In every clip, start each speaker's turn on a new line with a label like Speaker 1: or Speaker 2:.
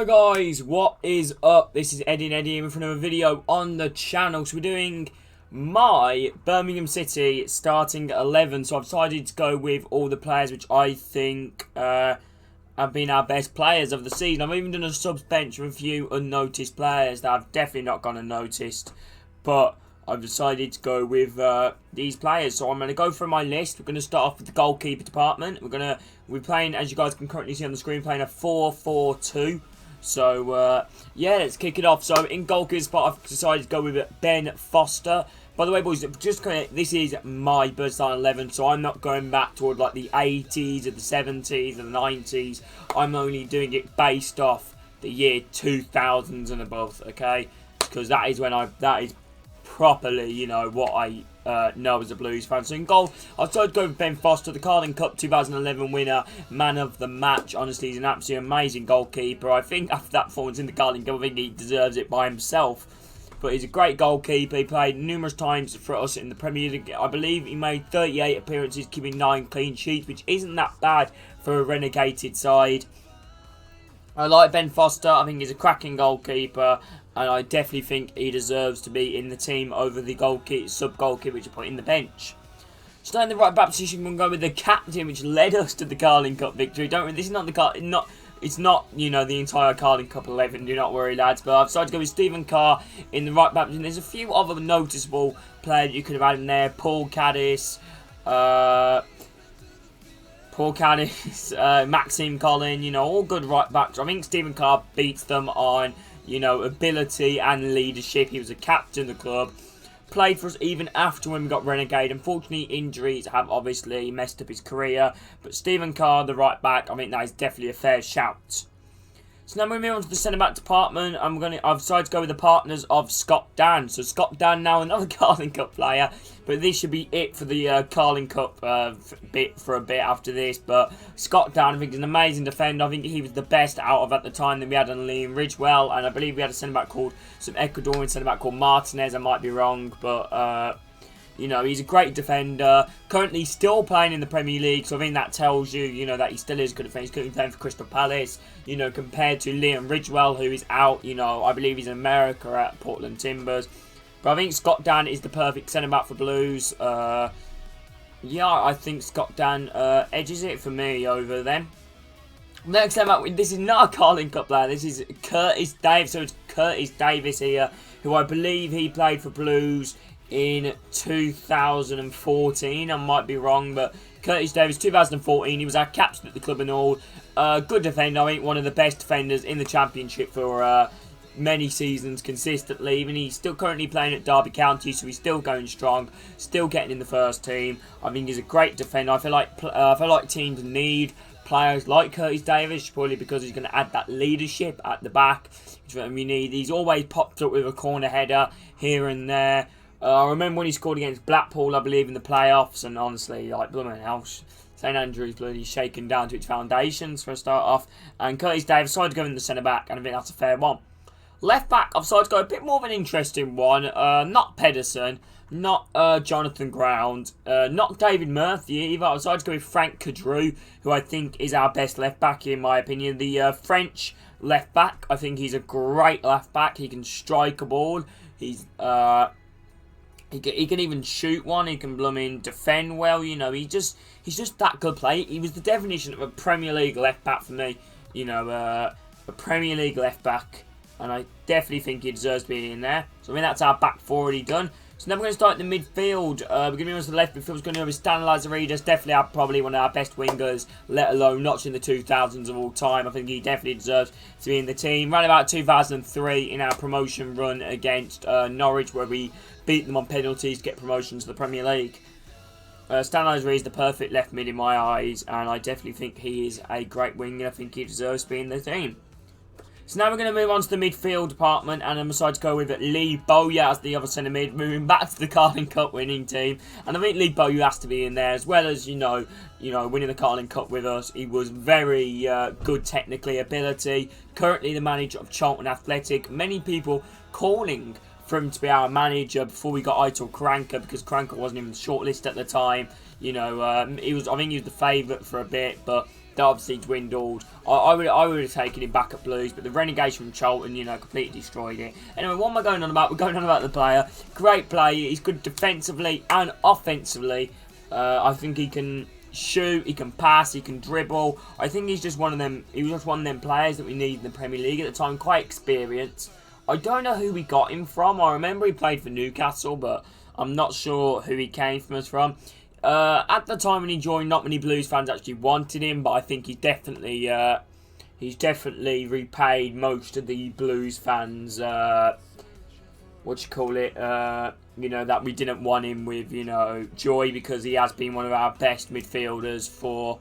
Speaker 1: Hi guys, what is up? This is Eddie and Eddie in front of a video on the channel. So we're doing my Birmingham City starting 11. So I've decided to go with all the players which I think have been our best players of the season. I've even done a subs bench with a few unnoticed players that I've definitely not gone unnoticed. But I've decided to go with these players. So I'm going to go through my list. We're going to start off with the goalkeeper department. We're playing, as you guys can currently see on the screen, playing a 4-4-2. So, yeah, let's kick it off. So, in goalkeeper spot, I've decided to go with Ben Foster. By the way, boys, this is my Birmingham 11, so I'm not going back toward, like, the 80s or the 70s or the 90s. I'm only doing it based off the year 2000s and above, okay? Because that is properly, you know, what I know as a Blues fan. So in goal, I've decided to go with Ben Foster, the Carling Cup 2011 winner, man of the match. Honestly, he's an absolutely amazing goalkeeper. I think after that performance in the Carling Cup, I think he deserves it by himself. But he's a great goalkeeper. He played numerous times for us in the Premier League. I believe he made 38 appearances, keeping 9 clean sheets, which isn't that bad for a relegated side. I like Ben Foster. I think he's a cracking goalkeeper, and I definitely think he deserves to be in the team over the sub-goalkeeper which I put in the bench. So now in the right back position, we're going to go with the captain, which led us to the Carling Cup victory. This is not the it's not, you know, the entire Carling Cup 11. Do not worry, lads. But I've decided to go with Stephen Carr in the right back position. There's a few other noticeable players you could have had in there. Paul Caddis, Maxime Collin, you know, all good right backs. I think Stephen Carr beats them on, you know, ability and leadership. He was a captain of the club. Played for us even after when we got relegated. Unfortunately, injuries have obviously messed up his career. But Stephen Carr, the right back, I think that is definitely a fair shout. So now we're moving on to the centre-back department. I've decided to go with the partners of Scott Dan. So Scott Dan, now another Carling Cup player. But this should be it for the Carling Cup for a bit after this. But Scott Dan, I think, is an amazing defender. I think he was the best out of at the time that we had on Ridgewell. And I believe we had a centre-back called, some Ecuadorian centre-back called Martinez. I might be wrong, but you know, he's a great defender. Currently still playing in the Premier League, so I think that tells you, you know, that he still is a good defender. He's currently playing for Crystal Palace, you know, compared to Liam Ridgewell, who is out, you know, I believe he's in America at Portland Timbers. But I think Scott Dan is the perfect centre-back for Blues. Yeah, I think Scott Dan edges it for me over them. Next centre-back, this is not a Carling Cup player. This is Curtis Davis. So it's Curtis Davis here, who I believe he played for Blues in 2014. I might be wrong, but Curtis Davis, 2014, he was our captain at the club and all. Good defender, I think one of the best defenders in the Championship for many seasons consistently. Even he's still currently playing at Derby County, so he's still going strong, still getting in the first team. I think he's a great defender. I feel like teams need players like Curtis Davis, probably because he's going to add that leadership at the back, which we need. He's always popped up with a corner header here and there. I remember when he scored against Blackpool, I believe, in the playoffs, and honestly, like, blooming hell, St Andrews bloody shaken down to its foundations for a start off. And Curtis Davis decided to go in the centre back, and I think that's a fair one. Left back, I've decided to go a bit more of an interesting one. Not Pedersen, not Jonathan Ground, not David Murphy either. I've decided to go with Frank Kadru, who I think is our best left back in my opinion. The French left back, I think he's a great left back. He can strike a ball. He can even shoot one. He can defend well. You know, he's just that good player. He was the definition of a Premier League left back for me. You know, a Premier League left back, and I definitely think he deserves being in there. So I mean, that's our back four already done. So now we're going to start in the midfield. We're going to be on to the left midfield. We're going to go with Stan Lazaridis. Definitely probably one of our best wingers, let alone not in the 2000s of all time. I think he definitely deserves to be in the team. Around about 2003 in our promotion run against Norwich, where we beat them on penalties to get promotion to the Premier League. Stan Lazaridis is the perfect left mid in my eyes, and I definitely think he is a great winger. I think he deserves to be in the team. So now we're going to move on to the midfield department, and I'm decided to go with Lee Bowyer as the other centre mid, moving back to the Carling Cup winning team. And I think Lee Bowyer has to be in there, as well as, you know, winning the Carling Cup with us. He was very good technically, ability. Currently the manager of Charlton Athletic. Many people calling for him to be our manager before we got Aitor Karanka, because Karanka wasn't even shortlisted at the time. You know, I think he was the favourite for a bit, but that obviously dwindled. I would have taken him back at Blues, but the relegation from Charlton, you know, completely destroyed it. Anyway, what am I going on about? We're going on about the player. Great player. He's good defensively and offensively. I think he can shoot, he can pass, he can dribble. I think he's just one of them. He was just one of them players that we need in the Premier League at the time. Quite experienced. I don't know who we got him from. I remember he played for Newcastle, but I'm not sure who he came from us from. At the time when he joined, not many Blues fans actually wanted him, but I think he's definitely repaid most of the Blues fans. You know, that we didn't want him with, you know, joy, because he has been one of our best midfielders for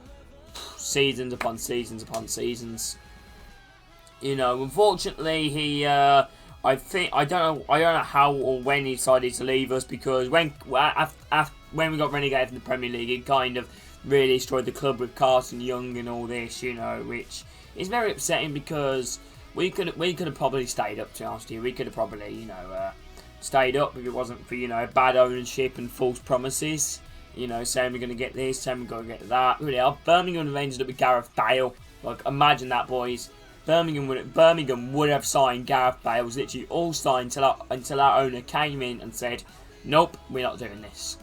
Speaker 1: seasons upon seasons upon seasons. You know, unfortunately, he I don't know how or when he decided to leave us, because when we got relegated from the Premier League, it kind of really destroyed the club with Carson Young and all this, you know, which is very upsetting, because we could have probably stayed up, to be honest with you. We could have probably, you know, stayed up if it wasn't for, you know, bad ownership and false promises. You know, saying we're going to get this, saying we're going to get that. Really, Birmingham have ended up with Gareth Bale. Like, imagine that, boys. Birmingham would have signed Gareth Bale. It was literally all signed until our owner came in and said, nope, we're not doing this.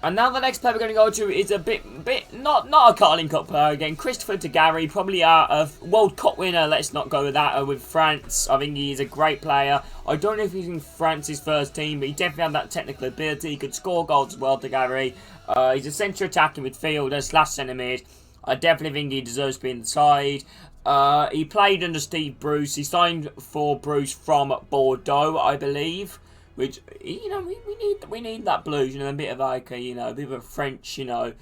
Speaker 1: And now the next player we're going to go to is a bit not a Carling Cup player again. Christopher Tagari, probably a World Cup winner. Let's not go with that. With France, I think he is a great player. I don't know if he's in France's first team, but he definitely had that technical ability. He could score goals as well, Tagari. He's a centre attacking midfielder / centre mid. I definitely think he deserves to be in the side. He played under Steve Bruce. He signed for Bruce from Bordeaux, I believe. Which, you know, we need that Blues, you know, a bit of like a, you know, a bit of a French, you know,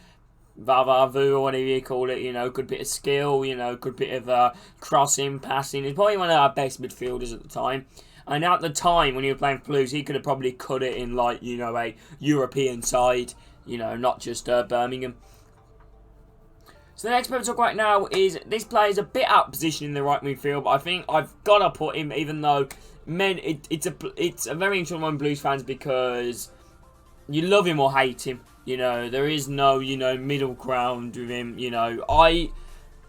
Speaker 1: va-va-vu or whatever you call it, you know, good bit of skill, you know, good bit of crossing, passing. He's probably one of our best midfielders at the time. And at the time when he was playing for Blues, he could have probably cut it in, like, you know, a European side, you know, not just Birmingham. So the next player to talk about now is, this player is a bit out of position in the right midfield, but I think I've got to put him, even though, man, it's a very interesting one, Blues fans, because you love him or hate him. You know, there is no, you know, middle ground with him. You know, I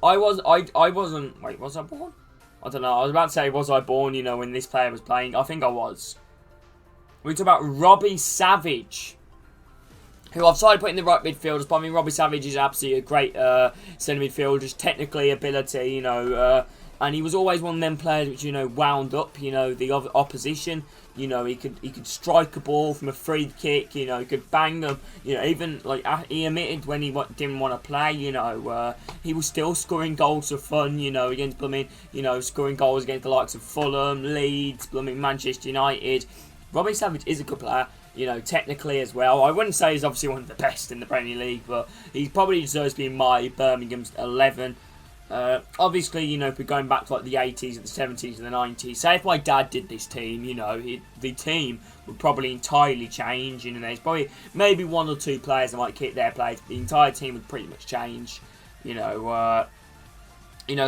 Speaker 1: wasn't. Wait, was I born? I don't know. I was about to say, was I born? You know, when this player was playing, I think I was. We talk about Robbie Savage, who I've started putting in the right midfielders, but I mean, Robbie Savage is absolutely a great centre midfielder, just technically, ability, you know, and he was always one of them players which, you know, wound up, you know, the opposition. You know, he could strike a ball from a free kick, you know, he could bang them, you know, even, like, he admitted when he didn't want to play, you know, he was still scoring goals for fun, you know, against Blooming, you know, scoring goals against the likes of Fulham, Leeds, Blooming, Manchester United. Robbie Savage is a good player, you know, technically as well. I wouldn't say he's obviously one of the best in the Premier League, but he probably deserves to be in my Birmingham's 11. Obviously, you know, if we're going back to like the 80s, and the 70s, and the 90s, say if my dad did this team, you know, the team would probably entirely change. You know, there's probably maybe one or two players that might keep their place, but the entire team would pretty much change. You know,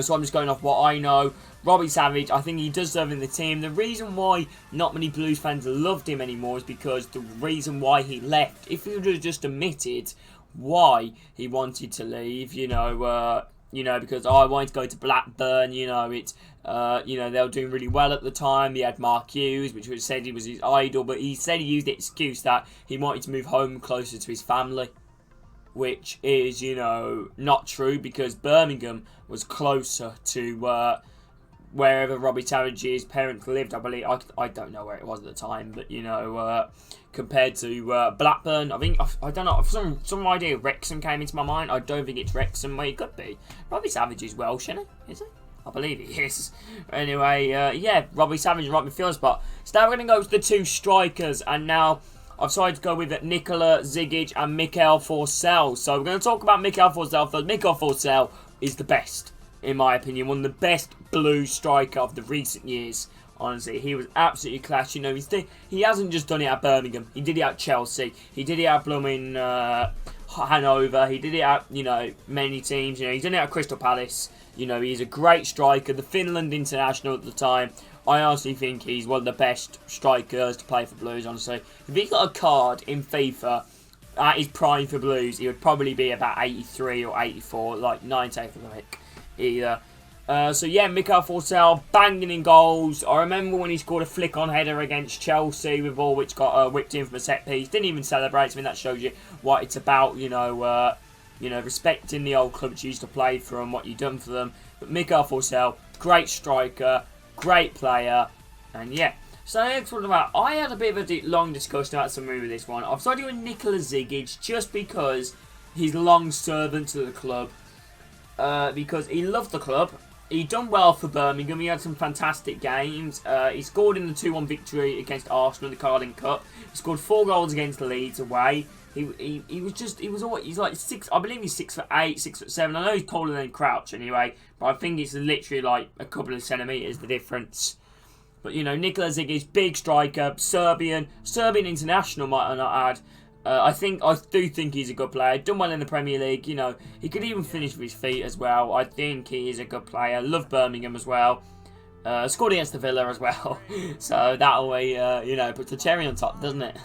Speaker 1: so I'm just going off what I know. Robbie Savage, I think he does deserve in the team. The reason why not many Blues fans loved him anymore is because the reason why he left, if he would have just admitted why he wanted to leave, because I wanted to go to Blackburn, you know, they were doing really well at the time. He had Mark Hughes, which said he was his idol, but he said he used the excuse that he wanted to move home closer to his family, which is, you know, not true, because Birmingham was closer to wherever Robbie Savage's parents lived, I believe. I don't know where it was at the time, but, you know, compared to Blackburn, I think, I don't know, some idea of Wrexham came into my mind. I don't think it's Wrexham, where it could be. Robbie Savage is Welsh, isn't he? Is he? I believe he is. Anyway, yeah, Robbie Savage, right midfield spot. So now we're going to go to the two strikers, and now I've decided to go with Nikola Zigic and Mikel Forsell. So we're going to talk about Mikel Forsell first. Mikel Forsell is the best, in my opinion, one of the best Blues striker of the recent years. Honestly, he was absolutely class. You know, he hasn't just done it at Birmingham. He did it at Chelsea. He did it at Blooming Hanover. He did it at, you know, many teams. You know, he's done it at Crystal Palace. You know, he's a great striker. The Finland international at the time. I honestly think he's one of the best strikers to play for Blues, honestly. If he got a card in FIFA at his prime for Blues, he would probably be about 83 or 84, like 90th of the week either. So yeah, Mikael Forsell banging in goals. I remember when he scored a flick-on header against Chelsea with ball which got whipped in from a set piece. Didn't even celebrate. I mean, that shows you what it's about, you know, respecting the old club that you used to play for and what you've done for them. But Mikael Forsell, great striker, great player, and yeah. So next one about, I had a bit of a long discussion about something with this one. I've started with Nikola Zigic just because he's long servant to the club. Because he loved the club. He done well for Birmingham. He had some fantastic games. He scored in the 2-1 victory against Arsenal in the Carling Cup. He scored 4 goals against Leeds away. He's like 6. I believe he's 6'8", 6'7". I know he's taller than Crouch anyway, but I think it's literally like a couple of centimetres the difference. But you know, Nikola Zigic, big striker, Serbian international, might I not add. I do think he's a good player. Done well in the Premier League. You know, he could even finish with his feet as well. I think he is a good player. Love Birmingham as well. Scored against the Villa as well. So that always, you know, puts the cherry on top, doesn't it?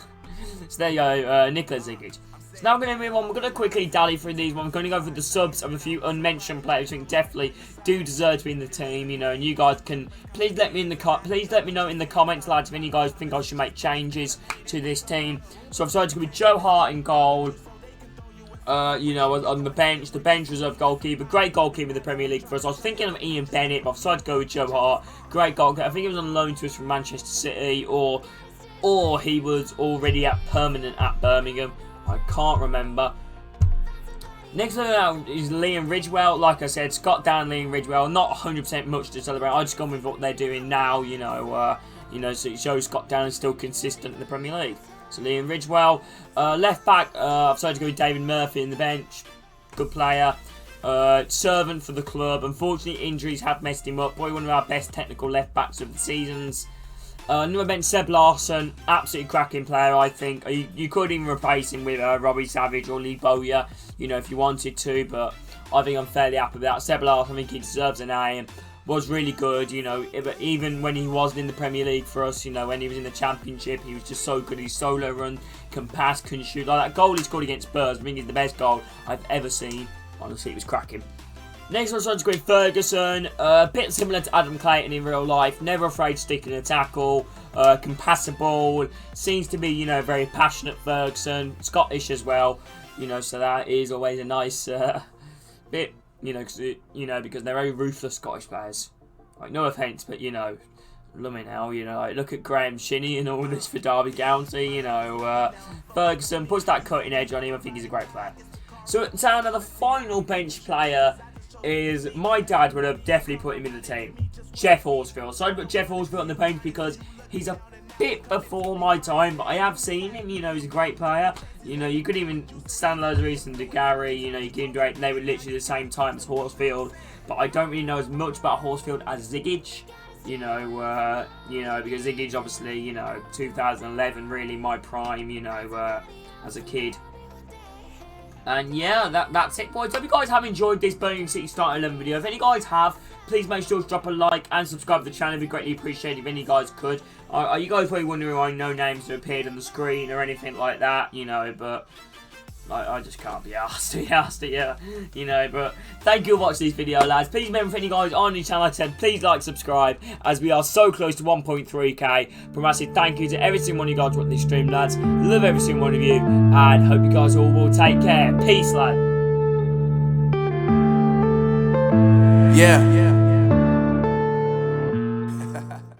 Speaker 1: So there you go, Nikola Zigic. So now we're going to move on. We're going to quickly dally through these. We're going to go through the subs of a few unmentioned players who I think definitely do deserve to be in the team. You know, and you guys can please let me know in the comments, lads, if any guys think I should make changes to this team. So I've decided to go with Joe Hart in goal. You know, on the bench reserve goalkeeper, great goalkeeper in the Premier League for us. I was thinking of Ian Bennett, but I've decided to go with Joe Hart, great goalkeeper. I think he was on loan to us from Manchester City, or he was already permanent at Birmingham. I can't remember. Next one out is Liam Ridgewell. Like I said, Scott down Liam Ridgewell. Not 100% much to celebrate. I just gone with what they're doing now. You know, so it shows Scott down is still consistent in the Premier League. So Liam Ridgewell, left back. I've decided to go with David Murphy in the bench. Good player. Servant for the club. Unfortunately, injuries have messed him up. Probably one of our best technical left backs of the seasons. Number bench, Seb Larsson, absolutely cracking player, I think. You could even replace him with Robbie Savage or Lee Bowyer, you know, if you wanted to, but I think I'm fairly happy with that. Seb Larsson, I think he deserves an A, and was really good, you know, even when he wasn't in the Premier League for us, you know, when he was in the Championship, he was just so good. His solo run, can pass, can shoot. Like that goal he scored against Spurs, I think is the best goal I've ever seen. Honestly, it was cracking. Next one, Sergeant Green Ferguson, a bit similar to Adam Clayton in real life, never afraid to stick in a tackle, can pass a ball, seems to be, you know, very passionate Ferguson, Scottish as well, you know, so that is always a nice bit, you know, because they're very ruthless Scottish players. Like, no offence, but, you know, lummy now, you know, like, look at Graham Shinney and all this for Derby County, you know, Ferguson puts that cutting edge on him. I think he's a great player. So, now the final bench player is, my dad would have definitely put him in the team, Jeff Horsefield. So I put Jeff Horsefield on the bench because he's a bit before my time, but I have seen him, you know, he's a great player. You know, you could even stand loads of reasons to Gary, you know, you can do it, they were literally the same time as Horsefield, but I don't really know as much about Horsefield as Zigic, you know, because Zigic obviously, you know, 2011, really my prime, you know, as a kid. And yeah, that's it, boys. Hope you guys have enjoyed this Birmingham City Starting 11 video. If any guys have, please make sure to drop a like and subscribe to the channel. It'd be greatly appreciated if any guys could. Are you guys probably wondering why no names have appeared on the screen or anything like that, you know, but I just can't be asked to be asked it, yeah, you know, but thank you for watching this video, lads. Please remember, if any guys are on the channel, like I said, please like, subscribe, as we are so close to 1.3k. But massive thank you to every single one of you guys watching this stream, lads. Love every single one of you, and hope you guys all will take care. Peace, lads.
Speaker 2: Yeah.